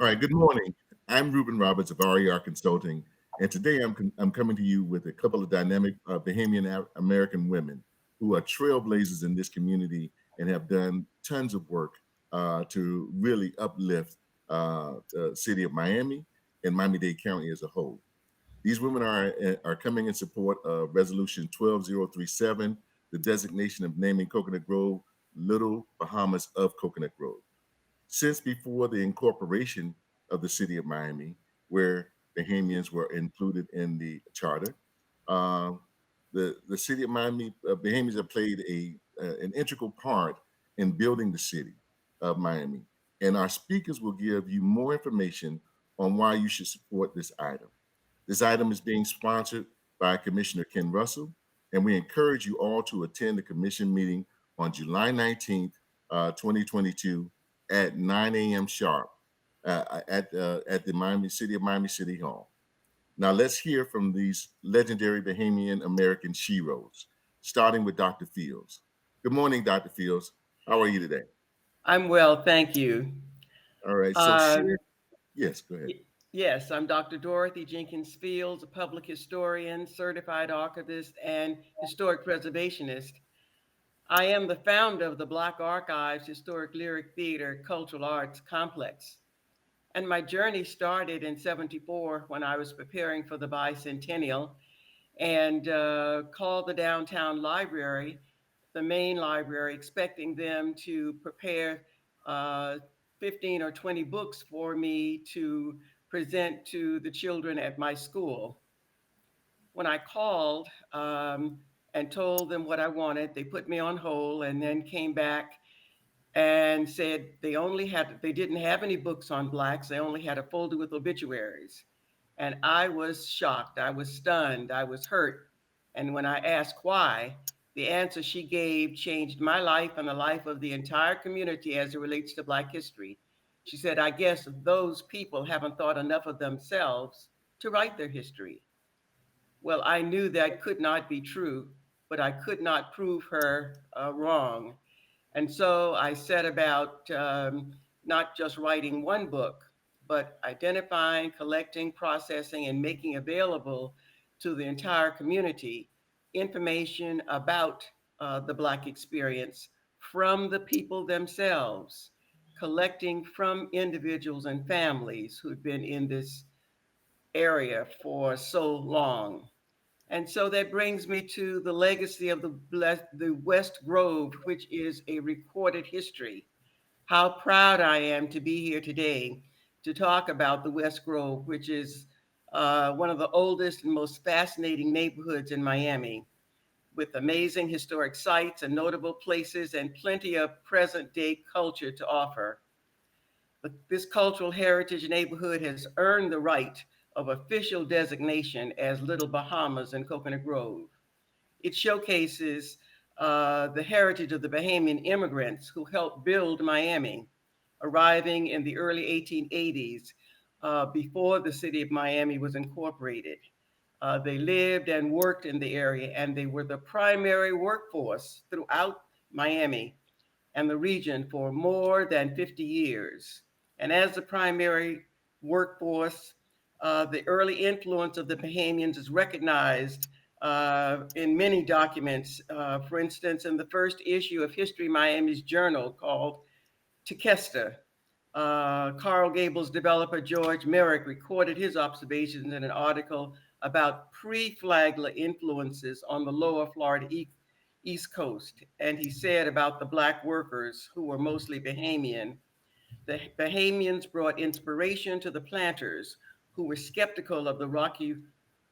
right, good morning. I'm Ruben Roberts of RER Consulting, and today I'm coming to you with a couple of dynamic Bahamian American women who are trailblazers in this community and have done tons of work to really uplift the city of Miami and Miami-Dade County as a whole. These women are coming in support of Resolution 12037, the designation of naming Coconut Grove Little Bahamas of Coconut Grove. Since before the incorporation of the city of Miami, where Bahamians were included in the charter, uh, the city of Miami, Bahamians have played an integral part in building the city of Miami. And our speakers will give you more information on why you should support this item. This item is being sponsored by Commissioner Ken Russell, and we encourage you all to attend the commission meeting on July 19th, 2022 at 9 a.m. sharp at the Miami City Hall. Now let's hear from these legendary Bahamian American sheroes, starting with Dr. Fields. Good morning, Dr. Fields. How are you today? I'm well, thank you. All right, so Uh, share. Yes, go ahead. yes, I'm Dr. Dorothy Jenkins Fields, a public historian, certified archivist, and historic preservationist. I am the founder of the Black Archives Historic Lyric Theater Cultural Arts Complex. And my journey started in '74 when I was preparing for the bicentennial and called the downtown library, the main library, expecting them to prepare uh, 15 or 20 books for me to present to the children at my school. When I called and told them what I wanted, they put me on hold and then came back and said they didn't have any books on blacks. They only had a folder with obituaries. And I was shocked. I was stunned. I was hurt. And when I asked why, the answer she gave changed my life and the life of the entire community as it relates to Black history. She said, I guess those people haven't thought enough of themselves to write their history. Well, I knew that could not be true, but I could not prove her wrong. And so I set about not just writing one book, but identifying, collecting, processing, and making available to the entire community information about the Black experience from the people themselves, collecting from individuals and families who'd been in this area for so long. And so that brings me to the legacy of the West Grove, which is a recorded history. How proud I am to be here today to talk about the West Grove, which is one of the oldest and most fascinating neighborhoods in Miami, with amazing historic sites and notable places and plenty of present day culture to offer. This cultural heritage neighborhood has earned the right of official designation as Little Bahamas and Coconut Grove. It showcases the heritage of the Bahamian immigrants who helped build Miami, arriving in the early 1880s before the city of Miami was incorporated. They lived and worked in the area, and they were the primary workforce throughout Miami and the region for more than 50 years. And as the primary workforce, the early influence of the Bahamians is recognized in many documents. For instance, in the first issue of History Miami's journal called Tequesta, Carl Gable's developer George Merrick recorded his observations in an article about pre-Flagler influences on the lower Florida East Coast. And he said about the Black workers, who were mostly Bahamian, the Bahamians brought inspiration to the planters who were skeptical of the rocky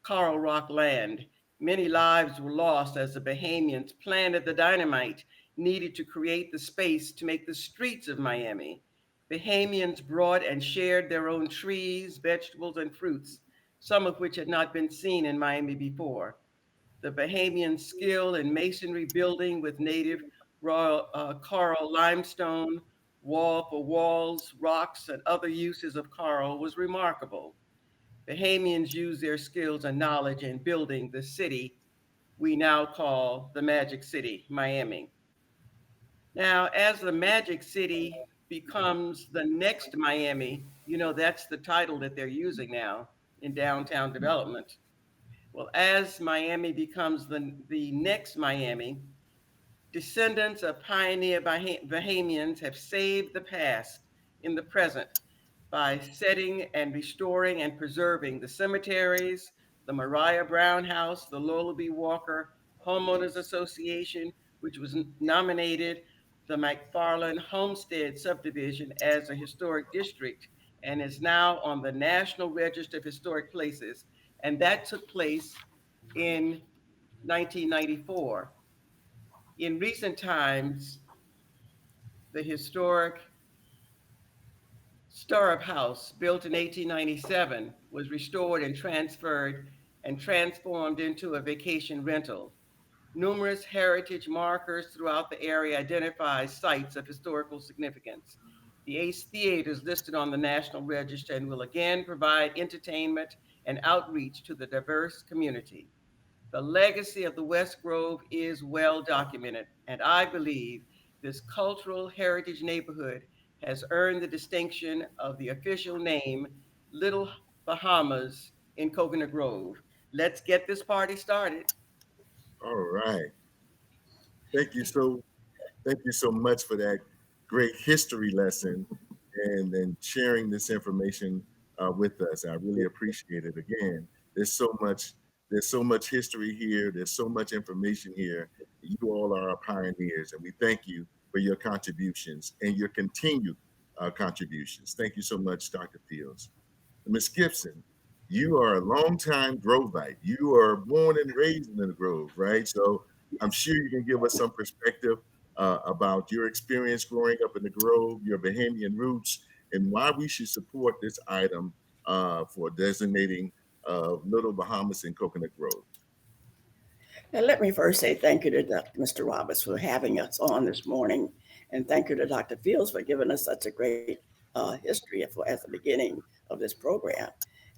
Coral Rock land. Many lives were lost as the Bahamians planted the dynamite needed to create the space to make the streets of Miami. Bahamians brought and shared their own trees, vegetables, and fruits, some of which had not been seen in Miami before. The Bahamian skill in masonry building with native raw coral limestone, wall for walls, rocks, and other uses of coral was remarkable. Bahamians used their skills and knowledge in building the city we now call the Magic City, Miami. Now, as the Magic City becomes the next Miami, That's the title that they're using now in downtown development. Well, as Miami becomes the next Miami, descendants of pioneer Bahamians have saved the past in the present by setting and restoring and preserving the cemeteries, the Mariah Brown House, the Lola B. Walker Homeowners Association, which was nominated the McFarland Homestead subdivision as a historic district and is now on the National Register of Historic Places. And that took place in 1994. In recent times, the historic Stirrup House, built in 1897, was restored and transferred and transformed into a vacation rental. Numerous heritage markers throughout the area identify sites of historical significance. The Ace Theater is listed on the National Register and will again provide entertainment and outreach to the diverse community. The legacy of the West Grove is well documented, and I believe this cultural heritage neighborhood has earned the distinction of the official name Little Bahamas in Coconut Grove. Let's get this party started. All right. Thank you so Thank you so much for that great history lesson and sharing this information with us. I really appreciate it. Again, there's so much there's so much history here. There's so much information here. You all are our pioneers, and we thank you for your contributions and your continued contributions. Thank you so much, Dr. Fields. Miss Gibson, you are a longtime Grovite. You are born and raised in the Grove, right? So I'm sure you can give us some perspective about your experience growing up in the Grove, your Bahamian roots, and why we should support this item for designating Little Bahamas and Coconut Grove. Now, let me first say thank you to Mr. Roberts for having us on this morning, and thank you to Dr. Fields for giving us such a great history at the beginning of this program.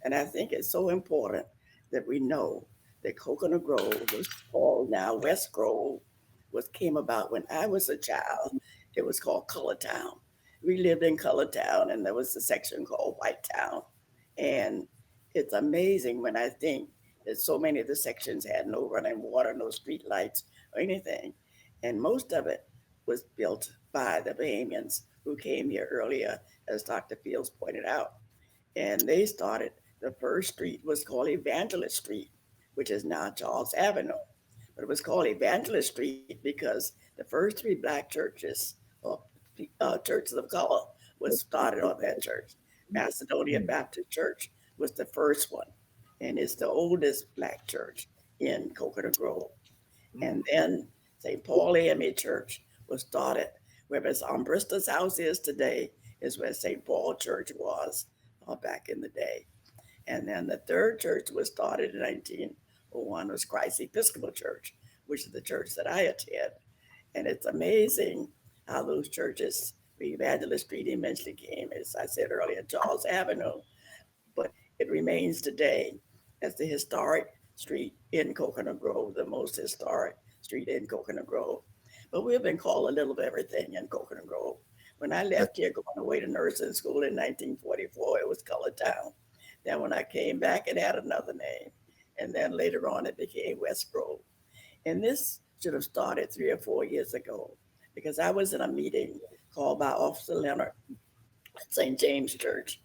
And I think it's so important that we know that Coconut Grove was called now West Grove, was came about when I was a child. It was called Color Town. We lived in Color Town, and there was a section called White Town. And it's amazing when I think that so many of the sections had no running water, no street lights, or anything. And most of it was built by the Bahamians who came here earlier, as Dr. Fields pointed out. And they started, the first street was called Evangelist Street, which is now Charles Avenue. But it was called Evangelist Street because the first three black churches, or churches of color, was started on that church. Macedonia Baptist Church was the first one, and it's the oldest black church in Coconut Grove. And then St. Paul AME Church was started where Miss Brista's house is today, is where St. Paul Church was back in the day. And then the third church was started in 1901 was Christ Episcopal Church, which is the church that I attend. And it's amazing how those churches, Evangelist Street eventually came, as I said earlier, Charles Avenue, but it remains today as the historic street in Coconut Grove, the most historic street in Coconut Grove. But we've been called a little of everything in Coconut Grove. When I left here going away to nursing school in 1944, it was Color Town. Then when I came back, it had another name. And then later on, it became West Grove. And this should have started 3 or 4 years ago because I was in a meeting called by Officer Leonard at St. James Church.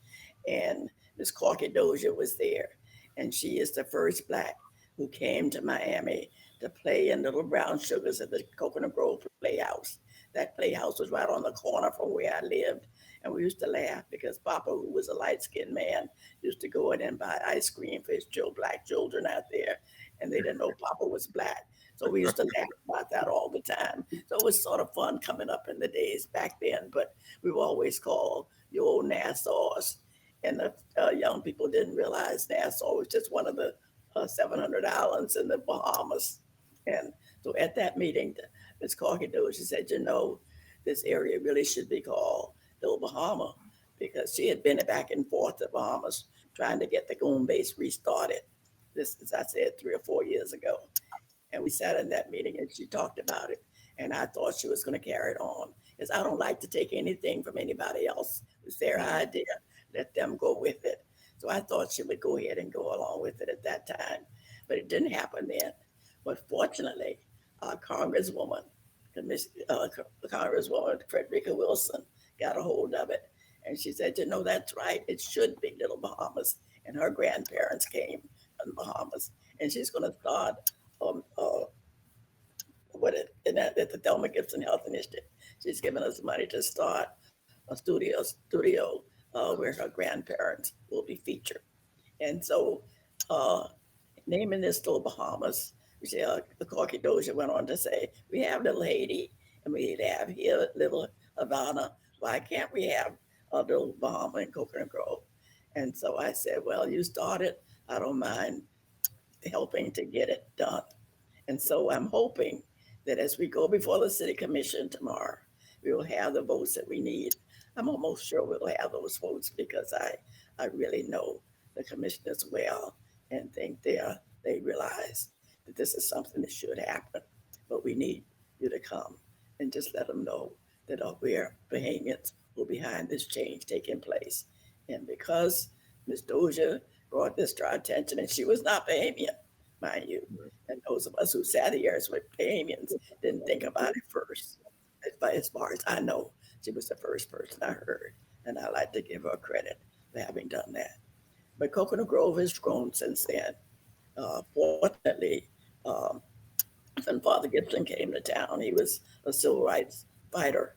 And Miss Corky Dozier was there. And she is the first black who came to Miami to play in Little Brown Sugars at the Coconut Grove Playhouse. That playhouse was right on the corner from where I lived. And we used to laugh because Papa, who was a light-skinned man, used to go in and buy ice cream for his black children out there. And they didn't know Papa was black. So we used to laugh about that all the time. So it was sort of fun coming up in the days back then. But we were always called the old Nassau's. And the young people didn't realize Nassau was just one of the 700 islands in the Bahamas. And so at that meeting, Ms. Corky she said, this area really should be called Little Bahama because she had been back and forth to Bahamas trying to get the home base restarted. This, as I said, 3 or 4 years ago. And we sat in that meeting and she talked about it. And I thought she was going to carry it on because I don't like to take anything from anybody else. It's their idea. let them go with it. So I thought she would go ahead and go along with it at that time, but it didn't happen then. But fortunately, our Congresswoman, Congresswoman Frederica Wilson, got a hold of it, and she said, "You know, that's right. It should be Little Bahamas." And her grandparents came from the Bahamas, and she's going to start at the Thelma Gibson Health Initiative. She's given us money to start a studio where her grandparents will be featured. And so, uh, naming this Little Bahamas, the Corky Doja went on to say, we have Little Haiti and we have here Little Havana. Why can't we have a Little Bahama in Coconut Grove? And so I said, well, you started. I don't mind helping to get it done. And so I'm hoping that as we go before the city commission tomorrow, we will have the votes that we need. I'm almost sure we'll have those votes because I really know the commissioners well and think they realize that this is something that should happen. But we need you to come and just let them know that we're Bahamians who are behind this change taking place. And because Ms. Doja brought this to our attention, and she was not Bahamian, mind you, and those of us who sat here as Bahamians didn't think about it first. As far as I know, she was the first person I heard, and I like to give her credit for having done that. But Coconut Grove has grown since then. Fortunately, when Father Gibson came to town, he was a civil rights fighter.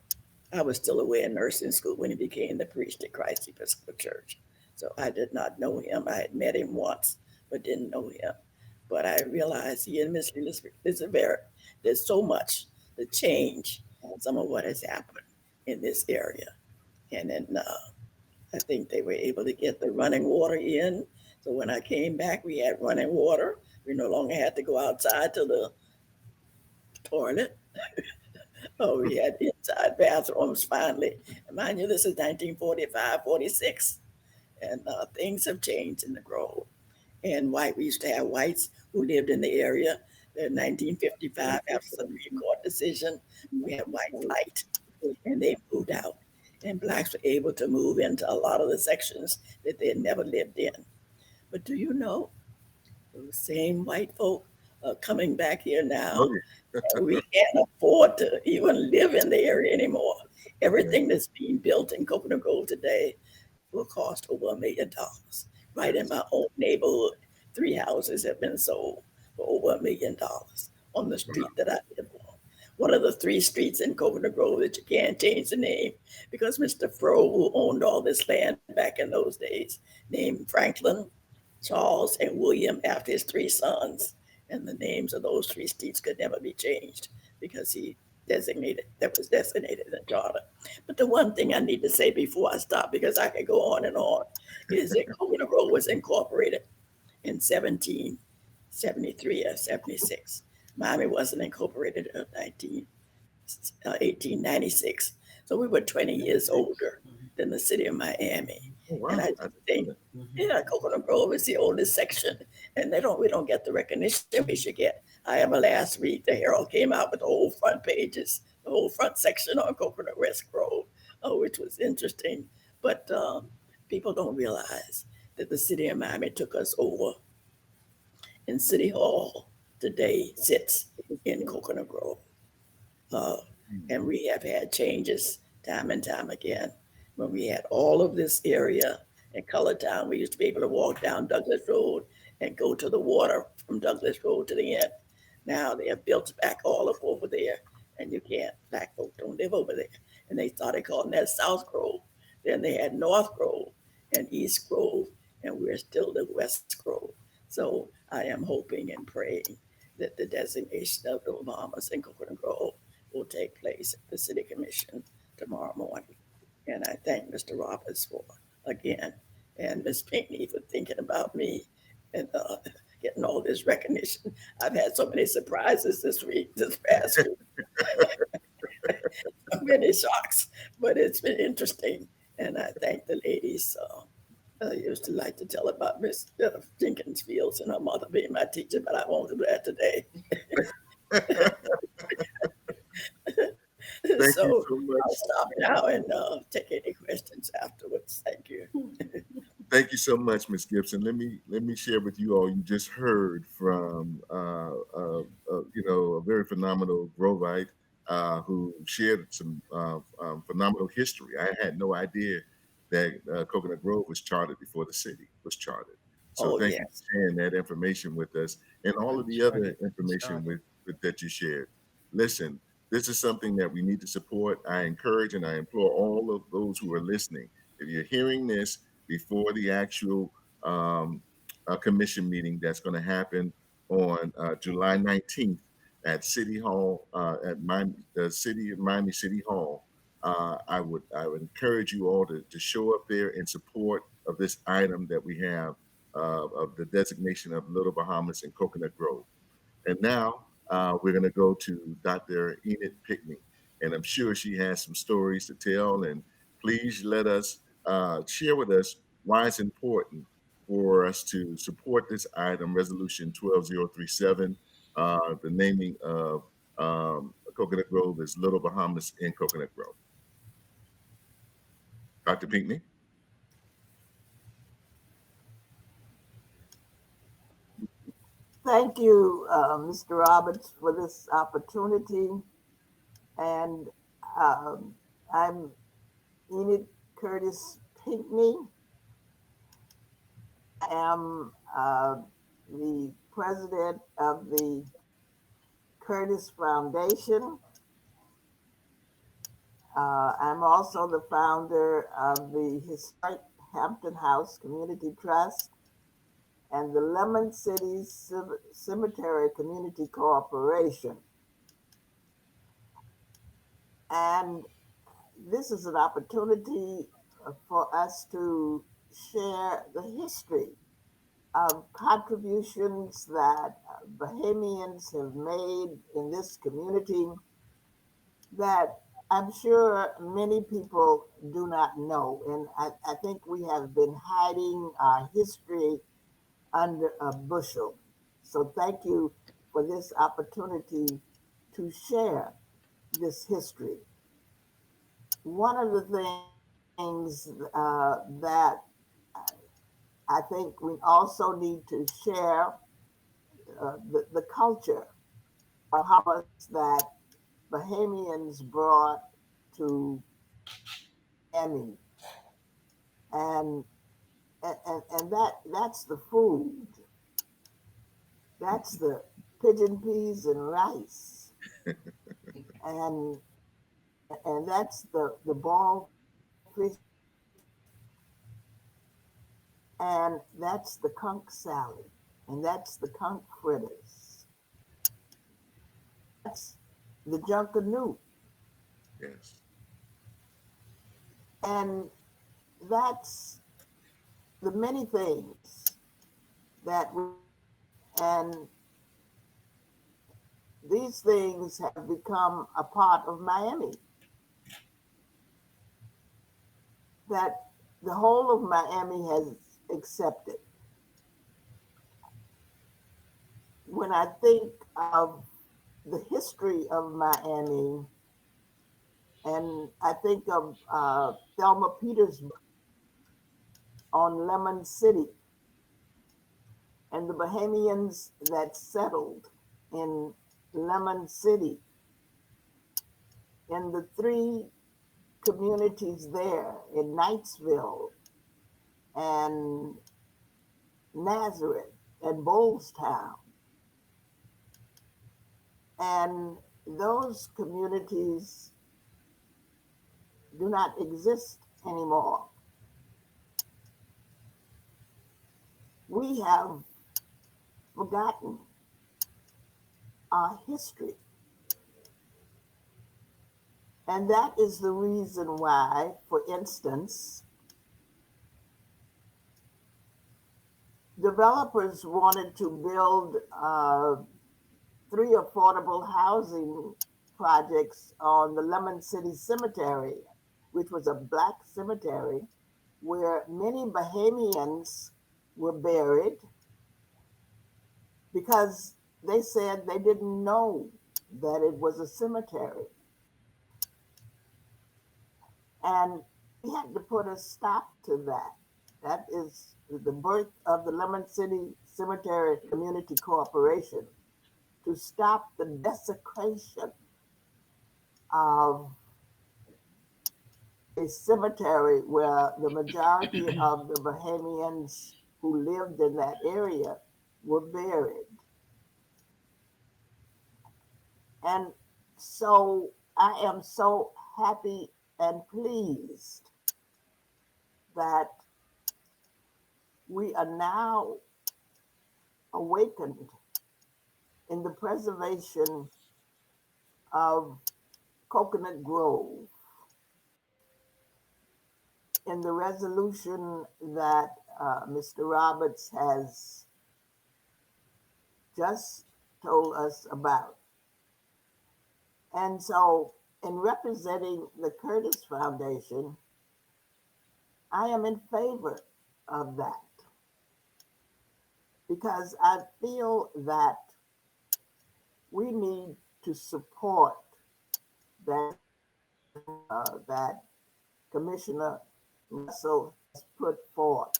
I was still away in nursing school when he became the priest at Christ Episcopal Church. So I did not know him. I had met him once, but didn't know him. But I realized he and Miss Elizabeth, there's so much to change some of what has happened in this area. And then I think they were able to get the running water in. So when I came back, we had running water. We no longer had to go outside to the toilet. Oh, we had inside bathrooms finally. And mind you, this is 1945, 46. And things have changed in the Grove. And we used to have whites who lived in the area. In 1955, after the Supreme Court decision, we had white flight, and they moved out. And blacks were able to move into a lot of the sections that they had never lived in. But do you know, those same white folk are coming back here now. We can't afford to even live in the area anymore. Everything that's being built in Coconut Grove today will cost over $1 million. Right in my own neighborhood, 3 houses have been sold for over $1 million on the street that I live on. One of the 3 streets in Coconut Grove that you can't change the name because Mr. Froh, who owned all this land back in those days, named Franklin, Charles, and William after his 3 sons. And the names of those 3 streets could never be changed because that was designated in the charter. But the one thing I need to say before I stop, because I could go on and on, is that Coconut Grove was incorporated in 1773 or 76. Miami wasn't incorporated until 1896. So we were 20 years older than the city of Miami. Oh, wow. And I just think, Coconut Grove is the oldest section, and we don't get the recognition we should get. However, last week the Herald came out with the whole front pages, the whole front section on Coconut West Grove, which was interesting. But people don't realize that the city of Miami took us over, and City Hall today sits in Coconut Grove. And we have had changes time and time again. When we had all of this area in Color Town, we used to be able to walk down Douglas Road and go to the water from Douglas Road to the end. Now they have built back all up over there, and you can't, black folk don't live over there. And they started calling that South Grove. Then they had North Grove and East Grove, and we're still the West Grove. So I am hoping and praying that the designation of the Bahamas and Coconut Grove will take place at the City Commission tomorrow morning. And I thank Mr. Roberts for, again, and Ms. Pinckney for thinking about me and getting all this recognition. I've had so many surprises this past week. So many shocks, but it's been interesting. And I thank the ladies. I used to like to tell about Miss Jenkins Fields and her mother being my teacher, but I won't do that today. Thank So you so much. I'll stop now and take any questions afterwards. Thank you. Thank you so much, Ms. Gibson. Let me share with you all. You just heard from a very phenomenal Grovite who shared some phenomenal history. I had no idea that Coconut Grove was chartered before the city was chartered. So Oh, thank you yes. for sharing that information with us and all of I'm the sure other it information started. with that you shared. Listen, this is something that we need to support. I encourage and I implore all of those who are listening. If you're hearing this before the actual um, commission meeting that's going to happen on July 19th at City Hall, at the City of Miami City Hall. I would encourage you all to show up there in support of this item that we have of the designation of Little Bahamas and Coconut Grove. And now we're going to go to Dr. Enid Pickney, and I'm sure she has some stories to tell. And please let us share with us why it's important for us to support this item, Resolution 12037. The naming of Coconut Grove is Little Bahamas and Coconut Grove. Dr. Pickney? Thank you, Mr. Roberts, for this opportunity. And um, I'm Enid Curtis Pinkney. I am the president of the Curtis Foundation. I'm also the founder of the Historic Hampton House Community Trust and the Lemon City Cemetery Community Corporation. And this is an opportunity for us to share the history of contributions that Bahamians have made in this community that I'm sure many people do not know. And I think we have been hiding our history under a bushel. So thank you for this opportunity to share this history. One of the things that I think we also need to share the culture of Bahamas that Bahamians brought to Miami, and that's the food, that's the pigeon peas and rice, and that's the ball fish, and that's the conch salad, and that's the conch fritters, that's the junkanoo, Yes. and that's the many things that we and these things have become a part of Miami that the whole of Miami has accepted. When I think of the history of Miami, and I think of Thelma Peters' book on Lemon City and the Bahamians that settled in Lemon City, in the three communities there in Knightsville and Nazareth and Bolestown. And those communities do not exist anymore. We have forgotten our history. And that is the reason why, for instance, developers wanted to build 3 affordable housing projects on the Lemon City Cemetery, which was a black cemetery where many Bahamians were buried because they said they didn't know that it was a cemetery. And we had to put a stop to that. that is the birth of the Lemon City Cemetery Community Corporation to stop the desecration of a cemetery where the majority of the Bahamians who lived in that area were buried. And so I am so happy and pleased that we are now awakened in the preservation of Coconut Grove in the resolution that Mr. Roberts has just told us about. And so, in representing the Curtis Foundation, I am in favor of that because I feel that we need to support that that Commissioner Russell has put forth,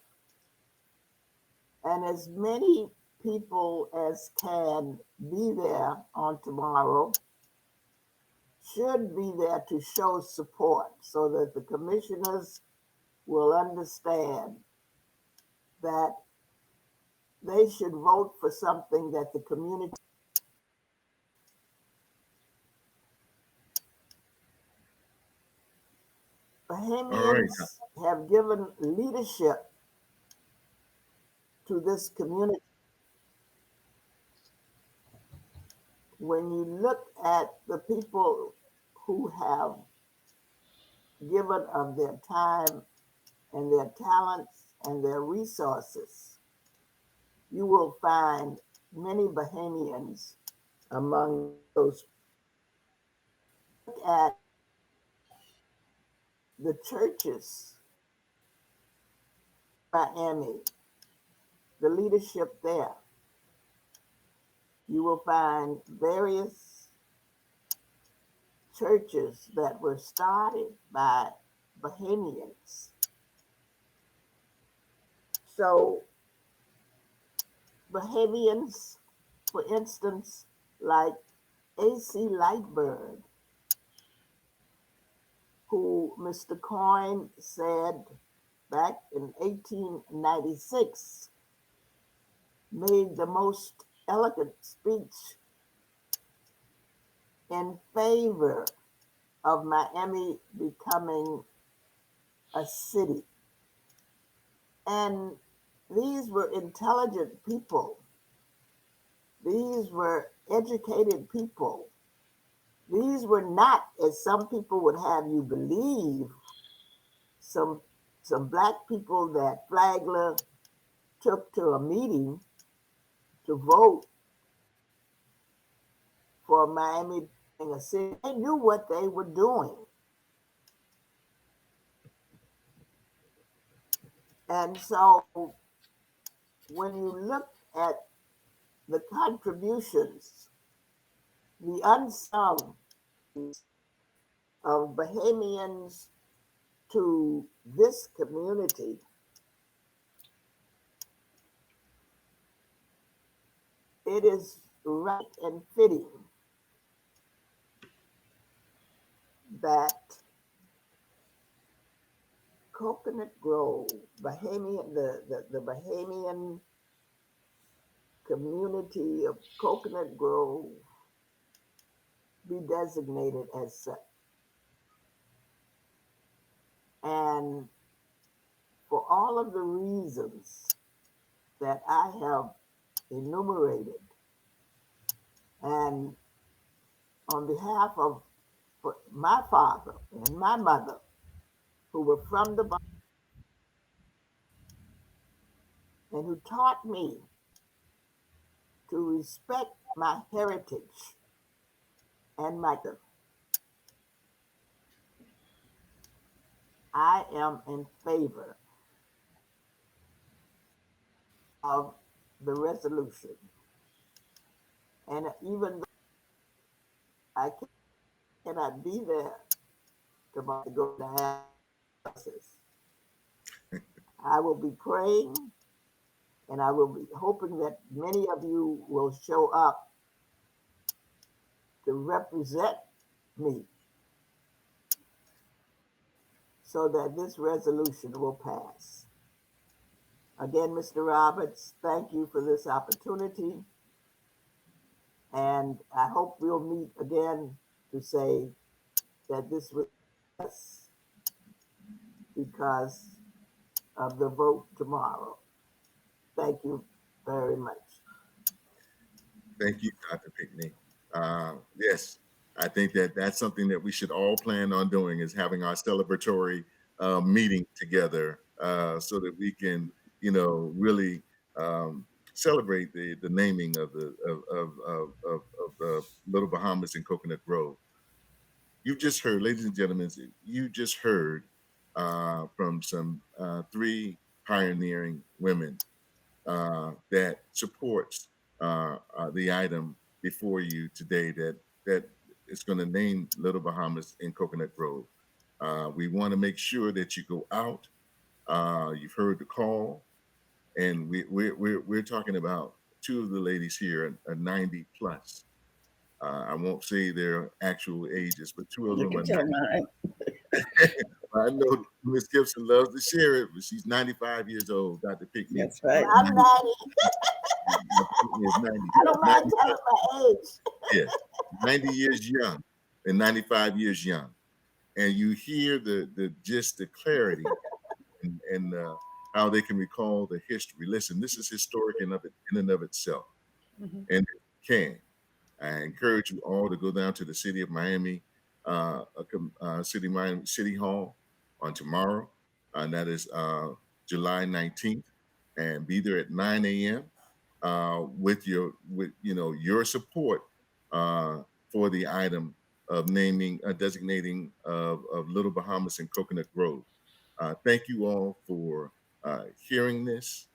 and as many people as can be there on tomorrow should be there to show support so that the commissioners will understand that they should vote for something that the community. All right. Bahamians have given leadership to this community. When you look at the people who have given of their time and their talents and their resources, you will find many Bahamians among those. Look at the churches, Miami, the leadership there. You will find various churches that were started by Bahamians. So, Bahamians, for instance, like A.C. Lightbird, who Mr. Coyne said back in 1896 made the most elegant speech in favor of Miami becoming a city. And these were intelligent people. These were educated people. These were not, as some people would have you believe, some black people that Flagler took to a meeting to vote for Miami being a city. They knew what they were doing. And so when you look at the contributions, the unsung of Bahamians to this community, it is right and fitting that Coconut Grove, the Bahamian community of Coconut Grove be designated as such. And for all of the reasons that I have enumerated, and on behalf of my father and my mother, who were from the Bahamas and who taught me to respect my heritage and my culture, I am in favor of the resolution. And even though I cannot be there to go to analysis, I will be praying, and I will be hoping that many of you will show up to represent me so that this resolution will pass. Again, Mr. Roberts, thank you for this opportunity. And I hope we'll meet again to say that this was us because of the vote tomorrow. Thank you very much. Thank you, Dr. Pinkney. Yes, I think that that's something that we should all plan on doing, is having our celebratory meeting together so that we can, really celebrate the naming of the Little Bahamas in Coconut Grove. You just heard, ladies and gentlemen, you just heard from some three pioneering women that supports the item before you today that is going to name Little Bahamas in Coconut Grove. We want to make sure that you go out. You've heard the call, and we're talking about two of the ladies here are 90 plus. I won't say their actual ages, but two of You them can are tell 90. mine. I know Miss Gibson loves to share it, but she's 95 years old, Dr. Pickney. That's right. I'm 90. Is 90, I don't mind 90, telling my age. yes, 90 years young and 95 years young. And you hear just the clarity and how they can recall the history. Listen, this is historic in and of itself. Mhm. And it can. I encourage you all to go down to the city of Miami, City Hall on tomorrow, and that is July 19th, and be there at 9 a.m. With your support for the item of naming, designating of Little Bahamas and Coconut Grove. Thank you all for hearing this.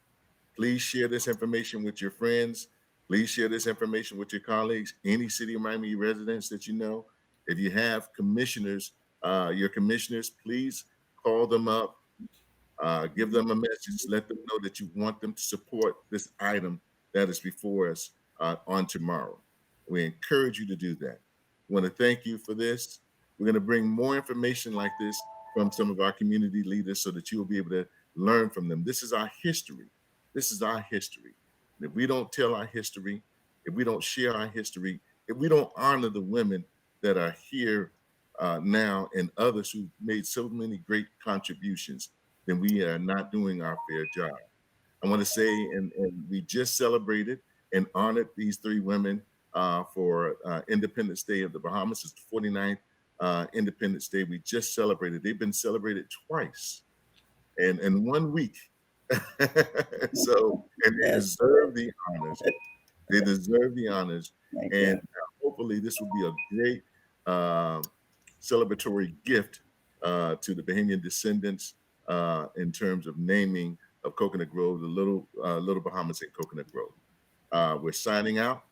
Please share this information with your friends. Please share this information with your colleagues, any city of Miami residents that you know. If you have commissioners, your commissioners, please call them up, give them a message, let them know that you want them to support this item that is before us on tomorrow. We encourage you to do that. We want to thank you for this. We're going to bring more information like this from some of our community leaders so that you will be able to learn from them. This is our history. This is our history. And if we don't tell our history, if we don't share our history, if we don't honor the women that are here now and others who made so many great contributions, then we are not doing our fair job. I want to say, and we just celebrated and honored these three women for Independence Day of the Bahamas. It's the 49th Independence Day we just celebrated. They've been celebrated twice and in 1 week. So, and they Yes. deserve the honors. They deserve the honors. Thank And you. hopefully this will be a great celebratory gift to the Bahamian descendants in terms of naming of Coconut Grove, the Little Bahamas and Coconut Grove. We're signing out.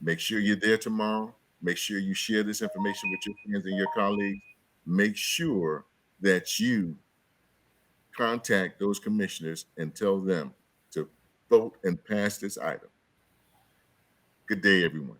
Make sure you're there tomorrow. Make sure you share this information with your friends and your colleagues. Make sure that you contact those commissioners and tell them to vote and pass this item. Good day, everyone.